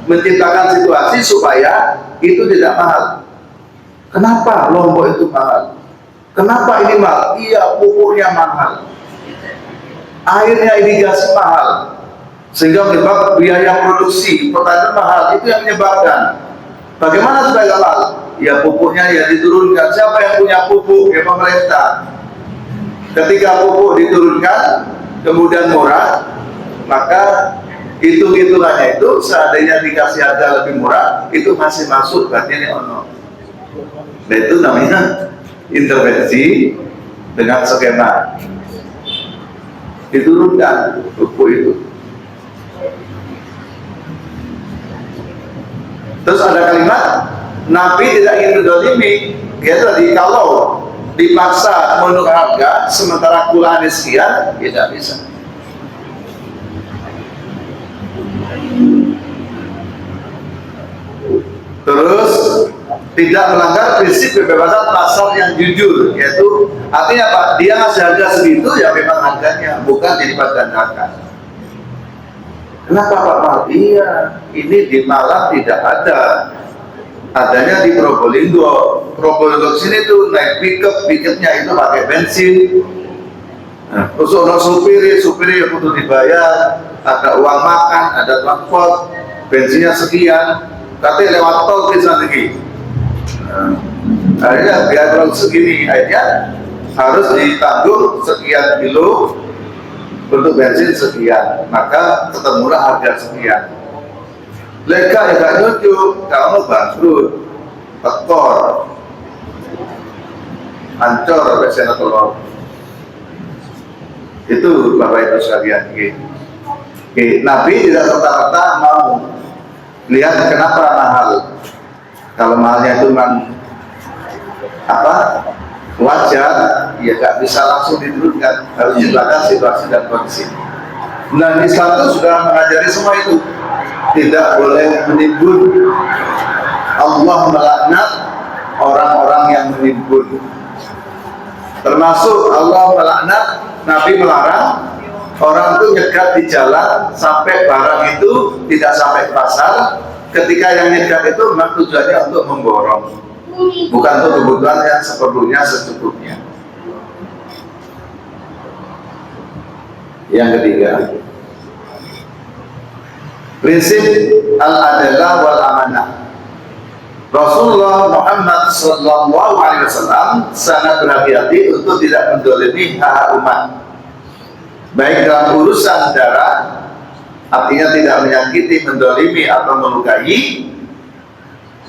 menciptakan situasi supaya itu tidak mahal. Kenapa Lombok itu mahal? Kenapa ini mahal? Iya, pupuknya mahal, airnya irigasi mahal, sehingga menyebabkan biaya produksi pertanian mahal. Itu yang menyebabkan. Bagaimana supaya mahal? Ya pupuknya ya diturunkan. Siapa yang punya pupuk? Ya pemerintah. Ketika pupuk diturunkan kemudian murah, maka hitung-hitungannya itu seandainya dikasih harga lebih murah itu masih masuk, berarti ini ono. Nah itu namanya intervensi dengan skema diturunkan pupuk itu. Terus ada kalimat Nabi tidak ingin mendolimi, yaitu tadi kalau dipaksa menurut harga sementara kulanya sekian, tidak bisa. Terus tidak melanggar prinsip kebebasan pasar yang jujur, yaitu artinya apa? Dia ngasih harga segitu ya memang harganya, bukan dilipat gandakan. Kenapa Pak Mal? Iya, ini di Malang tidak ada, adanya di Probolinggo. Probolinggo sini tuh naik pickupnya itu pakai bensin. Nah, terus orang supir butuh dibayar, ada uang makan, ada transport, bensinnya sekian, katanya lewat tol bisa lagi. Akhirnya biar kalau segini, akhirnya harus ditanggung sekian kilo untuk bensin sekian, maka ketemulah harga sekian. Lega ya gak nyucuk, kamu bangkrut, tekor, hancur bensin telur. Itu Bapak Ibu sekalian. Nabi tidak serta-merta mau lihat kenapa mahal. Kalau mahalnya itu memang apa wajar, ya nggak bisa langsung diturunkan, harus diciptakan situasi dan kondisi. Dan Islam itu sudah mengajari semua itu, tidak boleh menimbun. Allah melaknat orang-orang yang menimbun. Termasuk Allah melaknat, Nabi melarang orang itu nyegat di jalan sampai barang itu tidak sampai ke pasar. Ketika yang nyegat itu memang tujuannya untuk memborong, bukan untuk kebutuhan yang seperlunya secukupnya. Yang ketiga, prinsip al-adalah wal amanah. Rasulullah Muhammad SAW sangat berhati-hati untuk tidak mendolimi hak umat, baik dalam urusan darah, artinya tidak menyakiti, mendolimi atau melukai,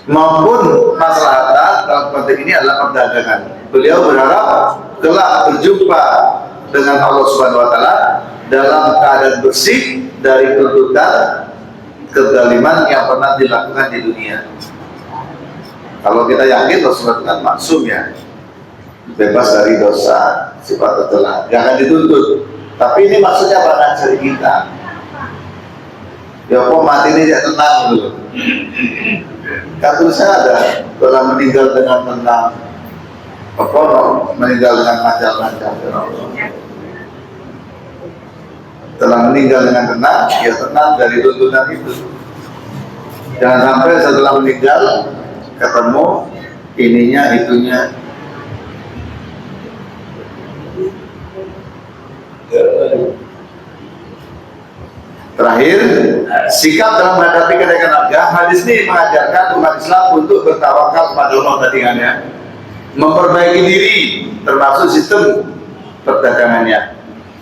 maupun masalah dalam konteks ini adalah perdagangan. Beliau berharap kelak berjumpa dengan Allah Subhanahu Wa Taala dalam keadaan bersih dari tuntutan kezaliman yang pernah dilakukan di dunia. Kalau kita yakin Rasulullah kan maksum ya, bebas dari dosa sifat tercela, jangan dituntut. Tapi ini maksudnya apa? Ngajari kita. Ya kok mati ini tidak tenang dulu. Kan tulisnya ada, telah meninggal dengan tenang. Apa meninggal dengan lancar-lancar. Telah meninggal dengan tenang, ya tenang dari tuntutan itu. Jangan sampai setelah meninggal ketemu ininya itunya. Terakhir, sikap dalam menghadapi kenaikan harga. Hadis ini mengajarkan umat Islam untuk bertawakal kepada Allah tandingannya, memperbaiki diri, termasuk sistem perdagangannya,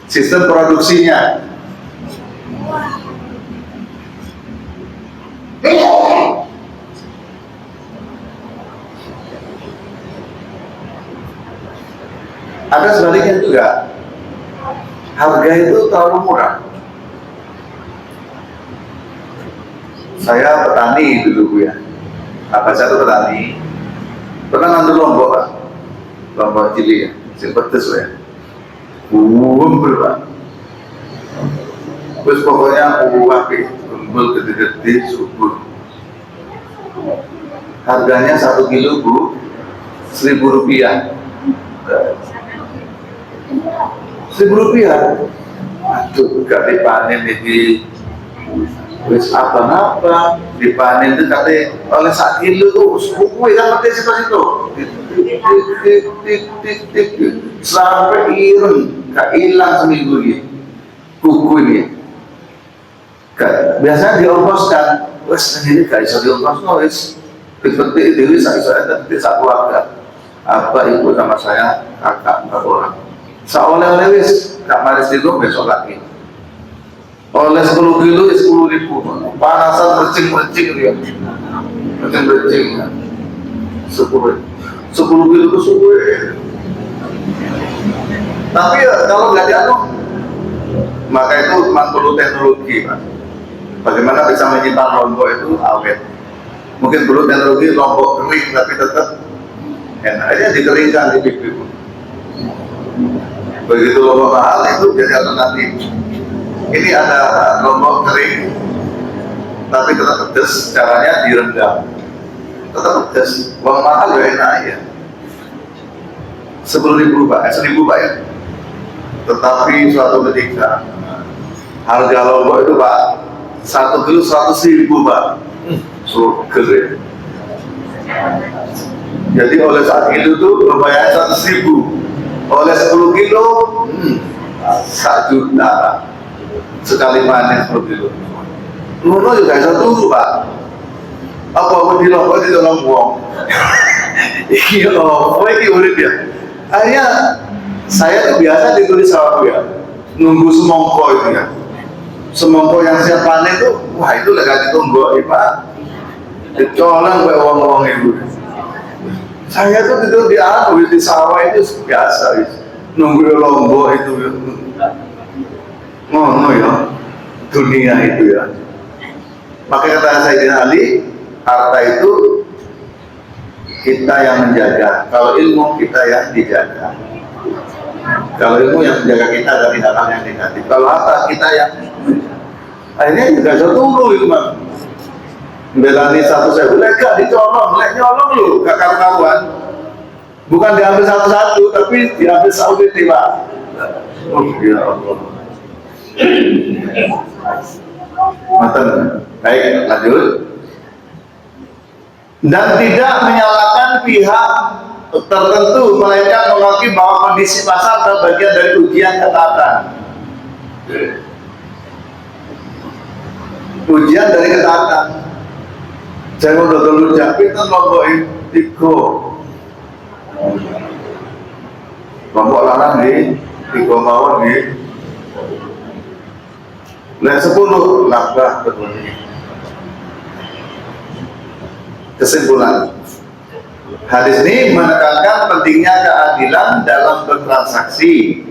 sistem produksinya. Ada sebaliknya juga, harga itu terlalu murah. Saya petani dulu ya, apa saya itu petani, pernah nandur Lombok Pak, Lombok Cili ya, sing pedes ya, berapa? Terus pokoknya wapi kumpul gede-gede subur. Harganya 1 kilo bu, 1.000 rupiah. 1.000 rupiah. Aduh, gak dipanen ini. Wis apa dipanen itu katanya oleh 1 kilo tuh buku kan mati situ-situ. Tik sampai ireng, gak hilang seminggu ini. Kuku ini. Biasanya diongkoskan, wes ini gak bisa diongkos, wes seperti itu saya tapi satu keluarga, apa ibu sama saya, kakak 4 orang. Seoleh-oleh wes, gak maris itu besok lagi. Oleh 10 kilo 10.000, panasan bercing dia, bercing 10 kilo itu suwe. Tapi ya, kalau nggak jatuh, maka itu memang perlu teknologi, Pak. Bagaimana bisa menyimpan lombok itu awet? Mungkin perlu teknologi lombok kering, tapi tetap enak aja dikeringkan di pipi. Begitu lombok mahal itu jadi alternatif. Ini ada lombok kering, tapi tetap pedas. Caranya direndam, tetap pedas. Uang mahal ya enak ya. 10.000 Pak, 1.000 Pak ya. Tetapi suatu ketika harga lombok itu Pak 1 kilo 100.000 Pak. Surga ya. Jadi oleh 1 kilo itu lumayan 100.000. Oleh 10 kilo 1 juta Pak. Sekali panen 10 kilo. Luno juga bisa tunggu Pak. Apa mau di lombok di dalam uang? Iya lombok ini urip ya. Akhirnya saya tuh biasa ditulis sama ya, nunggu semongko itu ya. Semongko yang siap panen tuh, wah itu lagi ditunggu Pak. Dicolong kayak uang-uang itu. Saya tuh tidur di atas di sawah itu biasa, nunggu lombok itu. Ngono ya, dunia itu ya. Maka kata Sayyidina Ali, harta itu kita yang menjaga. Kalau ilmu kita yang dijaga. Kalau ilmu yang menjaga kita dari hal yang negatif. Kalau harta kita yang akhirnya juga bisa tunggu itu Bang. Belani 1.000 gak dicolong, nyolong lu gak karuan. Bukan diambil satu-satu, tapi diambil Saudi tiba. Oh ya Allah. Mantap. Baik, lanjut. Dan tidak menyalahkan pihak tertentu, melainkan mengakui bahwa kondisi pasar adalah bagian dari ujian ketaatan. Ujian dari ketaatan. Jangan udah dulu japit kan lombokin tiga. Lombok larang nih, 3 mawon nih. Nah 10 labah betulnya. Kesimpulan, hadis ini menekankan pentingnya keadilan dalam bertransaksi,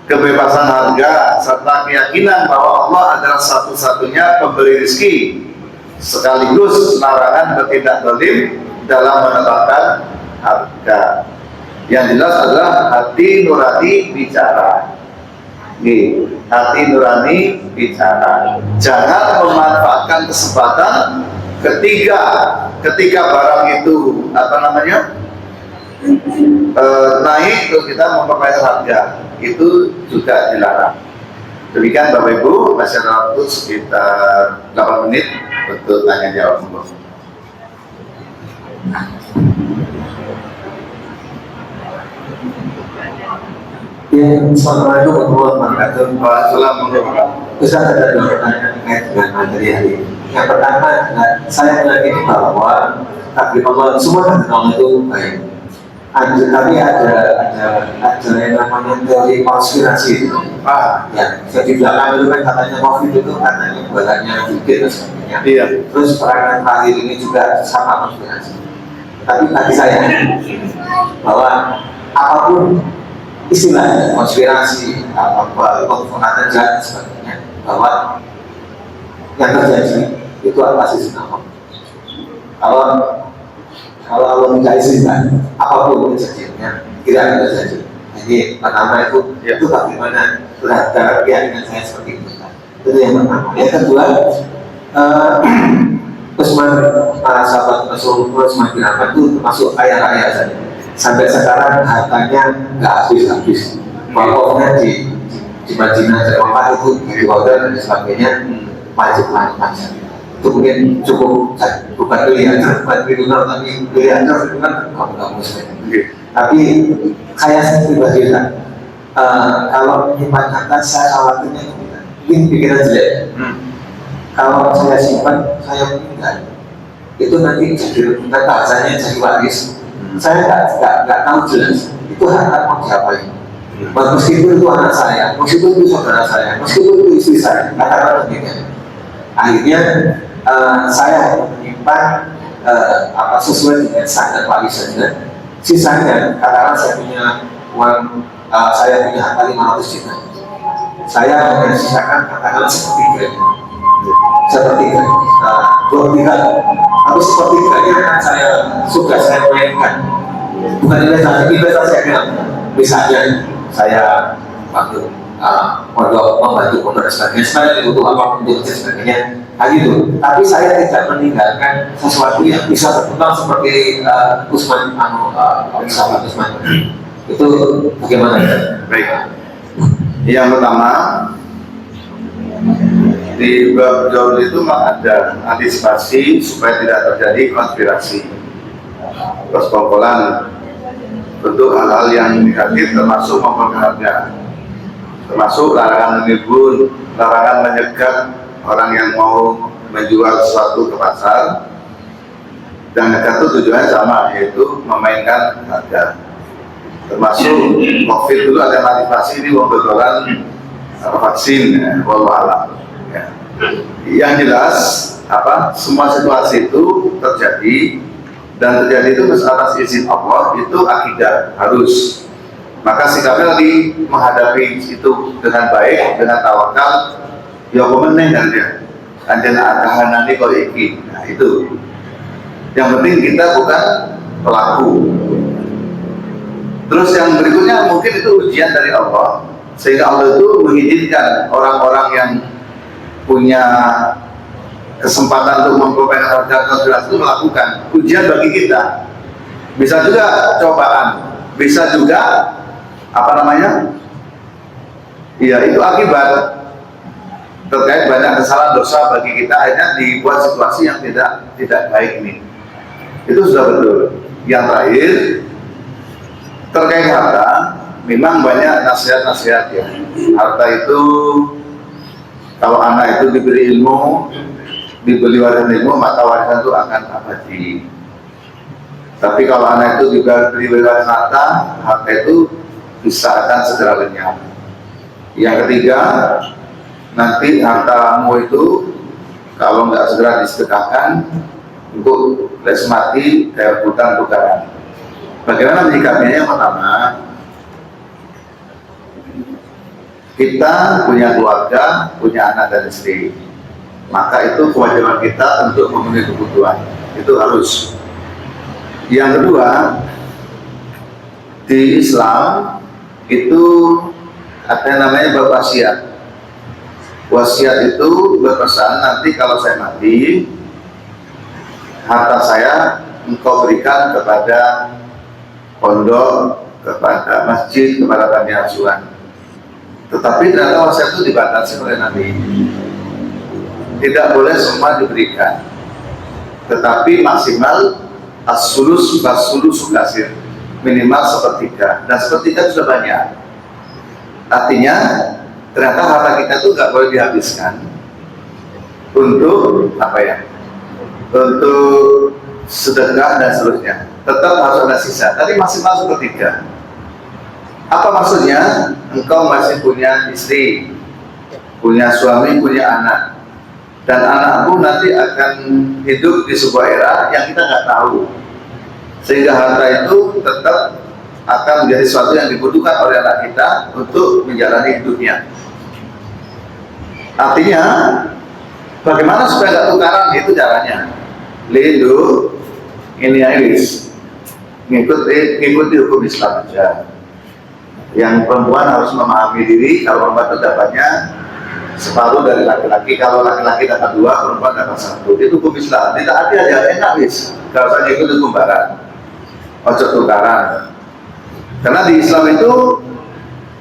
kebebasan harga, serta keyakinan bahwa Allah adalah satu-satunya pemberi rezeki, sekaligus larangan bertindak zalim dalam menetapkan harga. Yang jelas adalah hati nurani bicara. Nih, hati nurani bicara. Jangan memanfaatkan kesempatan ketika barang itu naik terus kita mempermainkan harga, itu juga dilarang. Demikian Bapak Ibu, masih ada waktu sekitar 8 menit untuk tanya jawab. Ya, assalamualaikum warahmatullahi wabarakatuh. Waalaikumsalam. Ustaz, ada 2 pertanyaan terkait dengan materi hari ini. Yang pertama adalah saya meyakini bahwa takdir Allah, semua takdir Allah itu baik. Tapi ada yang namanya teori konspirasi. Ya, jadi belakang itu kan katanya COVID itu katanya buatannya dikit dan sebagainya. Iya. Terus perangan terakhir ini juga sama konspirasi. Tapi bagi saya bahwa apapun istilahnya konspirasi, pengkhianatan jahat dan sebagainya, bahwa yang terjadi itu pasti sinama. Kalau Allah tidak izinkan, apapun kejadiannya tidak akan terjadi. Jadi pertama itu bagaimana terhadap keyakinan saya seperti itu. Itu yang pertama. Yang kedua, Utsman, sahabat Rasulullah Utsman bin Affan itu termasuk kaya-kaya saja. Sampai sekarang hartanya nggak habis-habis. Pokoknya di Madinah Jawa itu di hotel dan sebagainya pajak. Itu mungkin cukup, bukan miliarder, bukan triliuner, tapi miliarder itu kan kamu muslim. Tapi saya pribadi kan, kalau menyimpan harta saya khawatirnya mungkin pikiran jelek. Kalau saya simpan, saya meninggal, itu nanti jadi bahasanya jadi waris. Saya nggak tahu jelas itu harta mau diapain. Meskipun itu anak saya, meskipun itu saudara saya, meskipun itu istri saya, katakanlah demikian. Akhirnya saya menyimpan sesuai dengan standar waris saja. Sisanya, katakanlah saya punya uang, saya punya harta 500 juta. Saya hanya sisakan katakanlah sepertiga, 2/3. Tapi sepertiganya akan sudah saya mainkan. Bukan investasi akan. Misalnya saya waktu membantu pondok dan sebagainya, saya butuh apa untuk sebagainya, gitu. Tapi saya tidak meninggalkan sesuatu yang bisa berkembang seperti Utsman, sahabat Utsman. Itu bagaimana? Baik. Yang pertama, di bab jauh itu ada antisipasi supaya tidak terjadi konspirasi, persekongkolan untuk hal-hal yang negatif, termasuk mempengaruhi, termasuk larangan menimbun, larangan menyegat orang yang mau menjual sesuatu ke pasar. Dan nekat itu tujuannya sama, yaitu memainkan harga. Termasuk COVID dulu ada motivasi ini pembetulan vaksin, wallahualam. Ya. Yang jelas semua situasi itu terjadi, dan terjadi itu atas izin Allah, itu akidah harus. Maka sikapnya lagi menghadapi itu dengan baik, dengan tawakal. Ya pemenang dan dia anjana akahanani kau iki. Nah itu. Yang penting kita bukan pelaku. Terus yang berikutnya mungkin itu ujian dari Allah, sehingga Allah itu mengizinkan orang-orang yang punya kesempatan untuk memperoleh harga konspirasi itu melakukan ujian bagi kita. Bisa juga cobaan, bisa juga ya itu akibat terkait banyak kesalahan dosa bagi kita, akhirnya dibuat situasi yang tidak baik ini. Itu sudah betul. Yang terakhir terkait harta, memang banyak nasihat-nasihat ya. Harta itu kalau anak itu diberi ilmu, diberi warisan ilmu, maka warisan itu akan abadi. Tapi kalau anak itu diberi warisan harta itu bisa akan segera lenyap. Yang ketiga, nanti hartamu itu kalau nggak segera disedekahkan, untuk les mati kayak hutang tukaran. Bagaimana menyikapinya? Yang pertama, kita punya keluarga, punya anak dan istri, maka itu kewajiban kita untuk memenuhi kebutuhan, itu harus. Yang kedua, di Islam itu ada yang namanya bab wasiat. Wasiat itu berpesan, nanti kalau saya mati, harta saya engkau berikan kepada pondok, kepada masjid, kepada panti asuhan. Tetapi ternyata wasiat itu dibatasi oleh Nabi. Tidak boleh semua diberikan, tetapi maksimal as-sulus kasir, minimal sepertiga, dan sepertiga sudah banyak. Artinya ternyata harta kita itu nggak boleh dihabiskan untuk untuk sedekah dan seterusnya. Tetap harus ada sisa. Tadi maksimal sepertiga. Apa maksudnya? Engkau masih punya istri, punya suami, punya anak, dan anakmu nanti akan hidup di sebuah era yang kita nggak tahu, sehingga harta itu tetap akan menjadi sesuatu yang dibutuhkan oleh anak kita untuk menjalani hidupnya. Artinya, bagaimana supaya nggak tukaran? Itu caranya. Lidu ini Iris ngikuti hukum Islam aja. Yang perempuan harus memahami diri, kalau perempuan itu dapatnya separuh dari laki-laki. Kalau laki-laki dapat 2, perempuan dapat 1. Itu hukum Islam. Tidak ada yang enak wis. Kalau saya ikut itu barat, ojo tukaran. Karena di Islam itu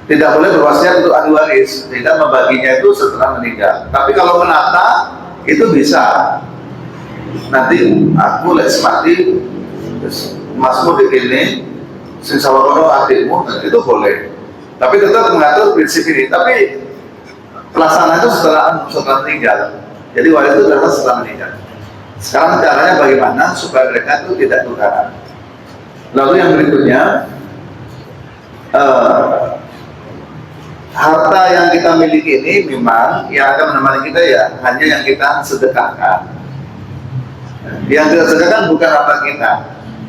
tidak boleh berwasiat untuk ahli waris, tidak membaginya itu setelah meninggal. Tapi kalau menata itu bisa. Nanti aku les mati, masmu di ini, sing sawakono adikmu, itu boleh. Tapi tetap mengatur prinsip ini. Tapi pelaksanaan itu setelah meninggal. Jadi waris itu adalah setelah meninggal. Sekarang caranya bagaimana supaya mereka itu tidak tukaran. Lalu yang berikutnya, harta yang kita miliki ini memang yang akan menemani kita ya hanya yang kita sedekahkan. Yang kita sedekahkan bukan harta kita.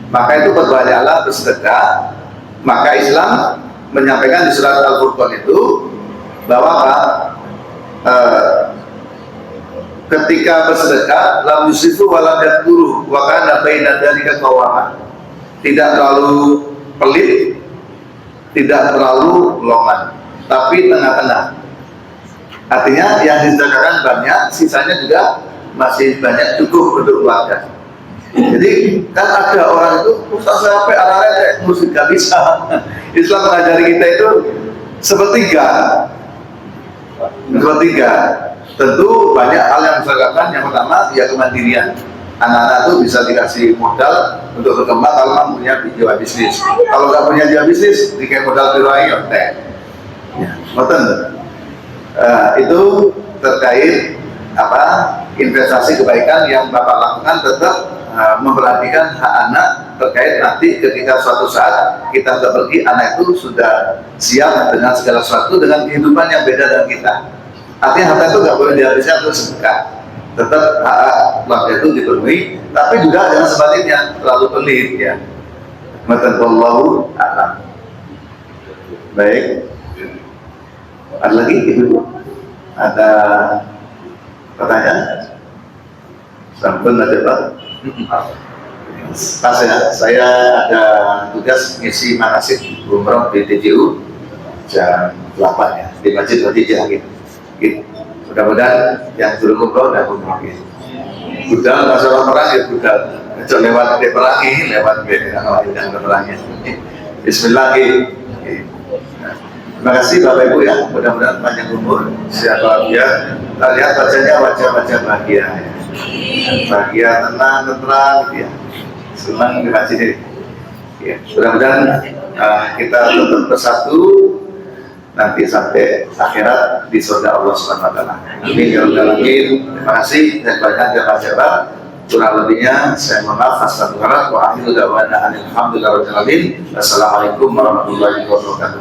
Maka itu berbanyaklah bersedekah. Maka Islam menyampaikan di surat Al-Furqan itu bahwa ketika bersedekah lam yusifu wa lam yaqturu wa kana baina dzalika qawaman. Tidak terlalu pelit, tidak terlalu longan, tapi tengah-tengah. Artinya yang disedekahkan banyak, sisanya juga masih banyak cukup untuk keluarga. Jadi kan ada orang itu ustaz sampai arahnya musik gak bisa. Islam mengajari kita itu sepertiga. Tentu banyak hal yang disedekahkan. Yang pertama ya kemandirian. Anak-anak itu bisa dikasih modal untuk berkembang kalau memang punya jiwa bisnis. Kalau nggak punya jiwa bisnis, dikasih modal biroai ontek. Itu terkait investasi kebaikan yang Bapak lakukan, tetap memperhatikan hak anak terkait nanti ketika suatu saat kita sudah pergi, anak itu sudah siap dengan segala sesuatu dengan kehidupan yang beda dengan kita. Artinya harta itu nggak boleh dihabiskan untuk sedekah. Tetap hak keluarga itu dipenuhi, tapi juga jangan sebaliknya terlalu pelit ya. Wallahu a'lam. Baik. Ada lagi Ibu? Ada pertanyaan? Sampun aja Pak. Pas ya, saya ada tugas ngisi manasik umroh di TJU jam 8 ya di Masjid Khadijah gitu. Mudah-mudahan yang belum umroh dan umroh gitu. Budal masalah perang ya budal. Kecuali lewat perangi, lewat yang perangnya. Bismillahirrahmanirrahim. Terima kasih Bapak Ibu ya. Mudah-mudahan panjang umur, sehat walafiat. Kita lihat wajahnya wajah-wajah bahagia. Bahagia, tenang, gitu ya. Senang di masjid ini. Ya, mudah-mudahan kita tetap bersatu nanti sampai akhirat di surga Allah Subhanahu wa taala. Amin ya rabbal alamin. Terima kasih dan banyak jabat-jabat. Kurang lebihnya saya mohon maaf. Astagfirullah wa akhiru da'wana alhamdulillahi rabbil alamin. Wassalamualaikum warahmatullahi wabarakatuh.